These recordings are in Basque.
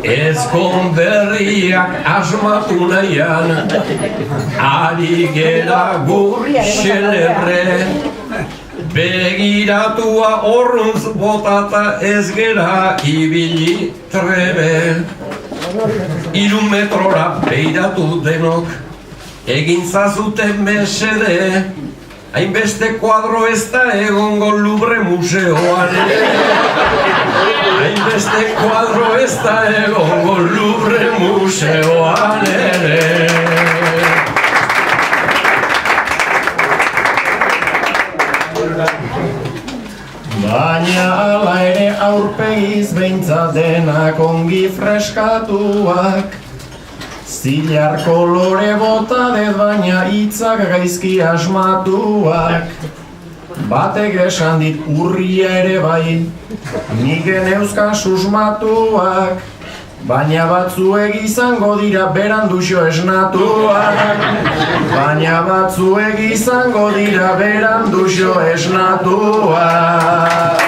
Ezkon berriak asmatu nahian, ari gera gu xelebre. Begiratua horruntz botata ez gera ibili trebe. 3 metrora beiratu denok, egin zazuten mesede. Hainbeste kuadro ez da egongo Louvre museoan ere. Hainbeste kuadro ez da egongo Louvre museoan ere. Baina ala ere aurpegiz behintzat denak ongi freskatuak. Zilar kolore bota dez baina hitzak gaizki asmatuak. Batek esan dit urria ere bai, nik eneuzkan susmatuak. Baina batzuek izango dira beranduxo esnatuak. Baina batzuek izango dira beranduxo esnatuak.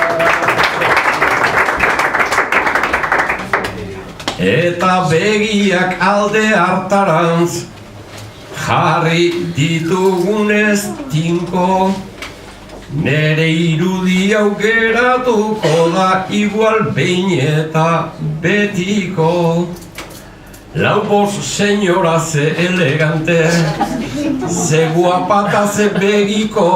Eta begiak alde hartarantz, jarri ditugunez tinko. Nere irudi aukeratuko da igual behin eta betiko. Laupos señora ze elegante, ze guapata ze begiko.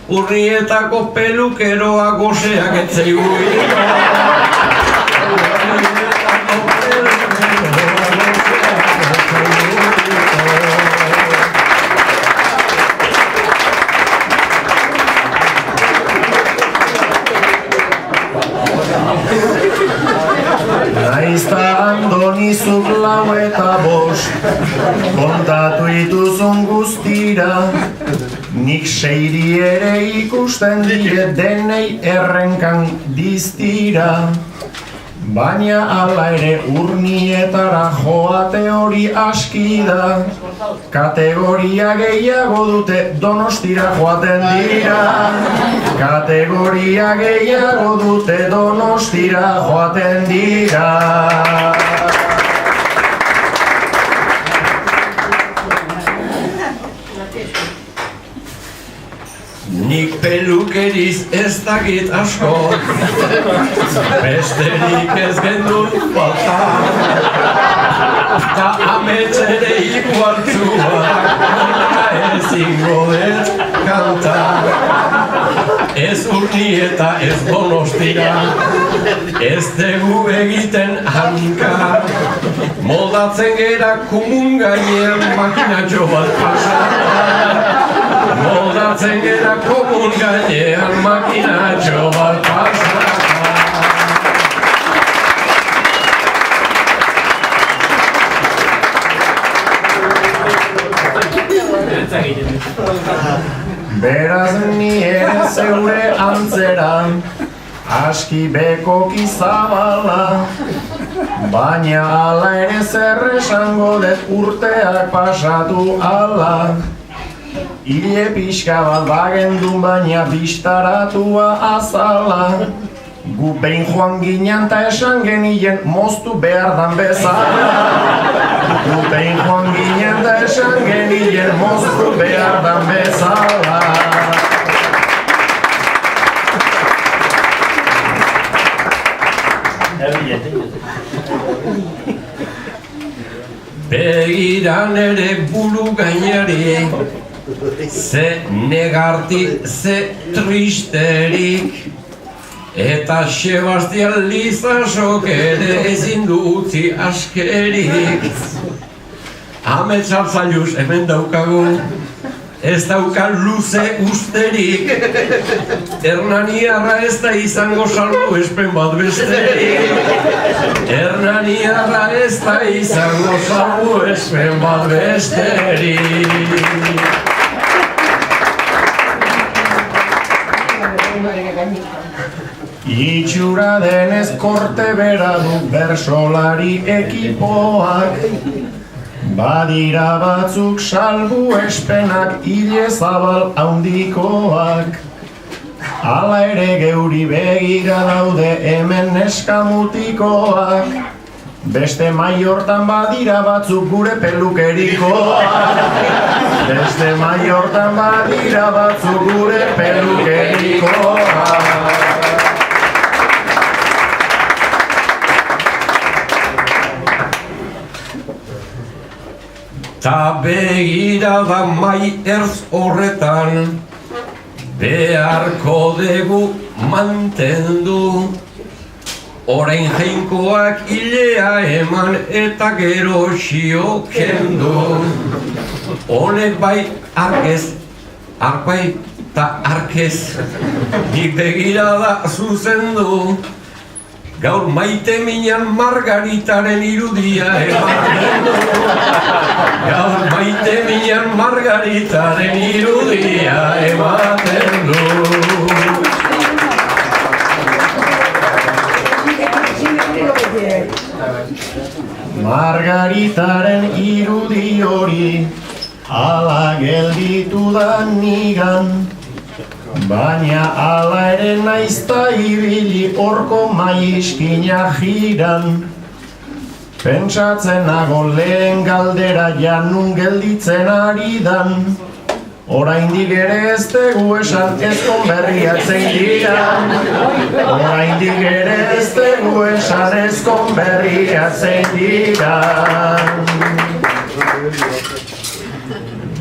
Urnietako pelukeroa goseak etzeuiko. Naizta andonizuk 4 eta 5, kontatu ituzun guztira. Nik 6 ere ikusten dire denei errenkan diztira. Baina ala ere urnietara joate hori aski da. Kategoria gehiago dute Donostira joaten dira. Kategoria gehiago dute Donostira joaten dira. Nik pelukeriz ez dakit asko, besterik ez gendun falta. Ta ametxere ikuartzuak, ezingo dut kanta. Ez urnieta ez Donostira, ez dugu egiten hanka. Moldatzen gera kumun gainean makinatxo bat pasata. Moldatzen gera komun gainean makinatxo bat pasata. Beraz ni ere zeure antzera, aski bekoki zabala. Baina ala ere zer esango dut urteak pasatu ala. Ile pixka bat bagendun baina bistaratua azala. Gu behin joan ginen ta esan genien moztu behar dan bezala. Gu behin joan ginen ta esan genien moztu behar dan bezala. Begiran ere buru gainari, ze negarti, ze tristerik. Eta Sebastian Lizasok ere ezin du utzi askerik. Amets hartzailuz hemen daukagu, ez dauka luze usterik. Hernaniarra ez da izango salbuespen bat besterik. Hernaniarra ez da izango salbuespen bat besterik. Itxura denez korte bera du bersolari ekipoak. Badira batzuk salbuespenak ile zabal handikoak. Hala ere geuri begira daude hemen neska mutikoak, beste mai hortan badira batzuk gure pelukerikoak. Beste mai hortan badira batzuk gure pelukerikoak. Ta begira da mai ertz horretan, beharko dugu mantendu. Orain jainkoak hilea eman eta gero xio kendu. Honek bai arkez, arpai ta arkez, nik begira da zuzendu. Gaur maite minan Margaritaren irudia ematen du. Gaur maite minan Margaritaren irudia ematen du. Margaritaren irudi hori hala gelditu da nigan, baina hala ere naizta ibili horko maiskina jiran. Pentsatzen nago lehen galdera janun gelditzen ari dan, oraindik ere ez dugu esan ezkon berriak zein diran. Oraindik ere ez dugu esan ezkon berriak zein diran.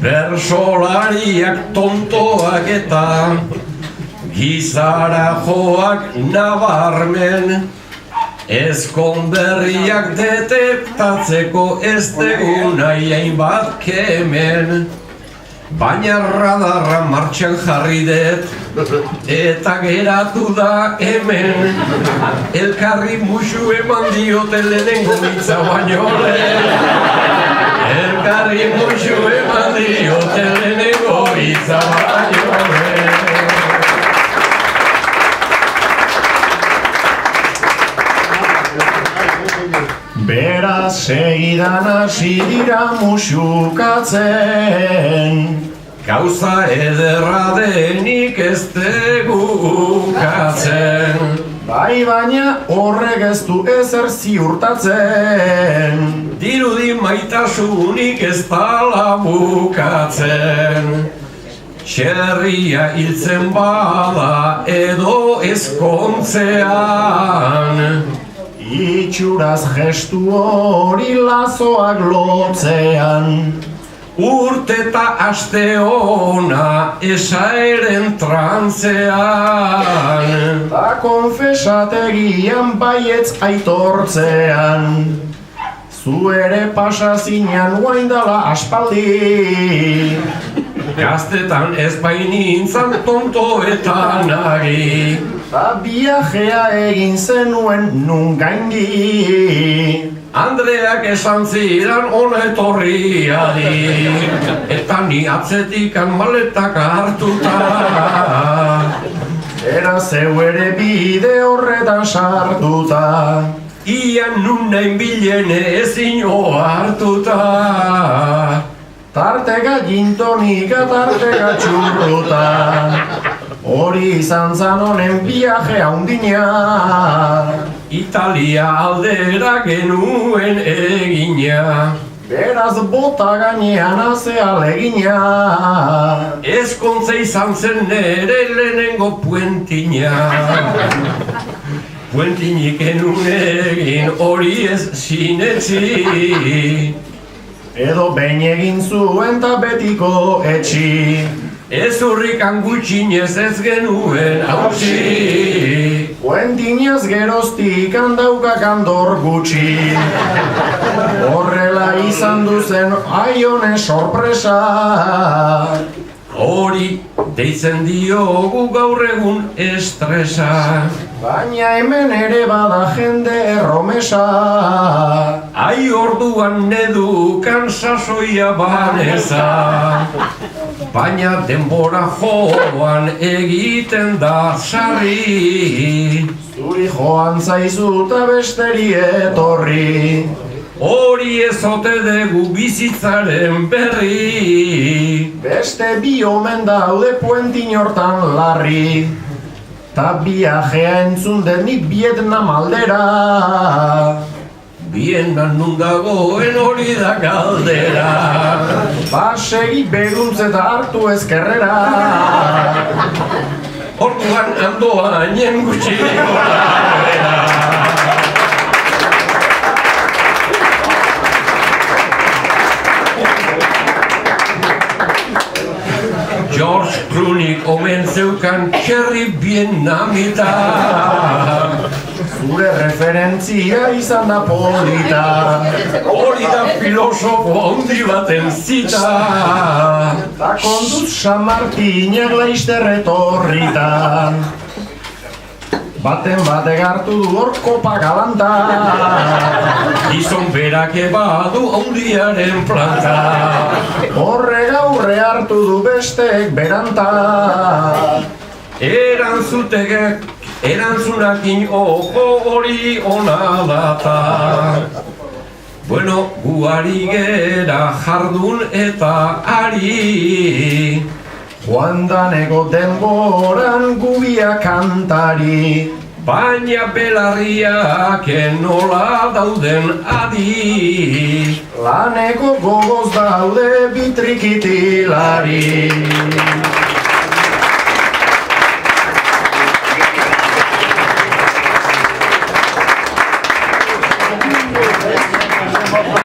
Bersolariak tontoak eta gizara joak nabarmen, ezkon berriak detektatzeko ez dugu nahi hainbat kemen. Baina radarra martxan jarri dut, eta geratu da hemen. Elkarri musu eman diote lehenengo hitza baino lehen. Elkarri musu eman diote lehenengo hitza baino lehen. Beraz segidan hasi dira musukatzen, Gauza ederra denik ez dugu ukatzen. bai baina horrek ez du ezer ziurtatzen. Dirudi maitasunik ez dala bukatzen. Txerria hiltzen bada edo ezkontzean, Itxuraz gestu hori lazoak lotzean. urte eta aste ona esaeren trantzean. Ta konfesategian baietz aitortzean. Zu ere pasa zinean guaindala aspaldi. Gaztetan ez bainintzan tontoetan ari. Ta viajea egin zenuen nun gaindi. Andreak esan zidan hona etorri adi, eta ni atzetikan maletak hartuta. Era zeu ere bide horretan sartuta. Ian nun nahin bilene ezin hartuta. Tarteka gintonika, tarteka txurruta. Hori izan zan honen viaje handina. Italia aldera genuen egina. Beraz bota gainean azea legina. Ezkontza izan zen nere lehenengo puentina. Puentinik enun egin hori ez sinetzi. Edo behin egin zuen ta betiko etxi. Ez hurrikan gutxinez ez genuen hautsi. Puentinaz geroztik handaukak andor gutxi. Horrela izan duzen aione sorpresa. Hori deitzen diogu gaur egun estresa. Baina hemen ere bada jende erromesa. Ai orduan nedukan sasoia baneza. Baina denbora joan egiten da sarri. Zuri joan zaizu ta besteri etorri. Hori ez ote dugu bizitzaren berri. Beste bi omen daude puentin hortan larri. Ta viajea entzun den nik Vietnam aldera. Bienan nun dagoen hori da galdera. Segi beruntz eta hartu ezkerrera. Orduan andoa nien gutxiko labera. George Clooneyk omen zeukan Cherry Vietnamita. Zure referentzia izan da polita. Hori da filosofo handi baten zita. Ta kontuz San Martinak laizter etorritan. Baten batek hartu du hor kopa galanta. Gizon berak badu handiaren planta. Horre gaurre hartu du bestek beranta. Erantzunakin ojo hori ona data. Bueno, gu ari gera jardun eta ari. Joan danego denboran gubia kantari. Baina belarriak nola dauden adi. Laneko gogoz daude bitrikitilari.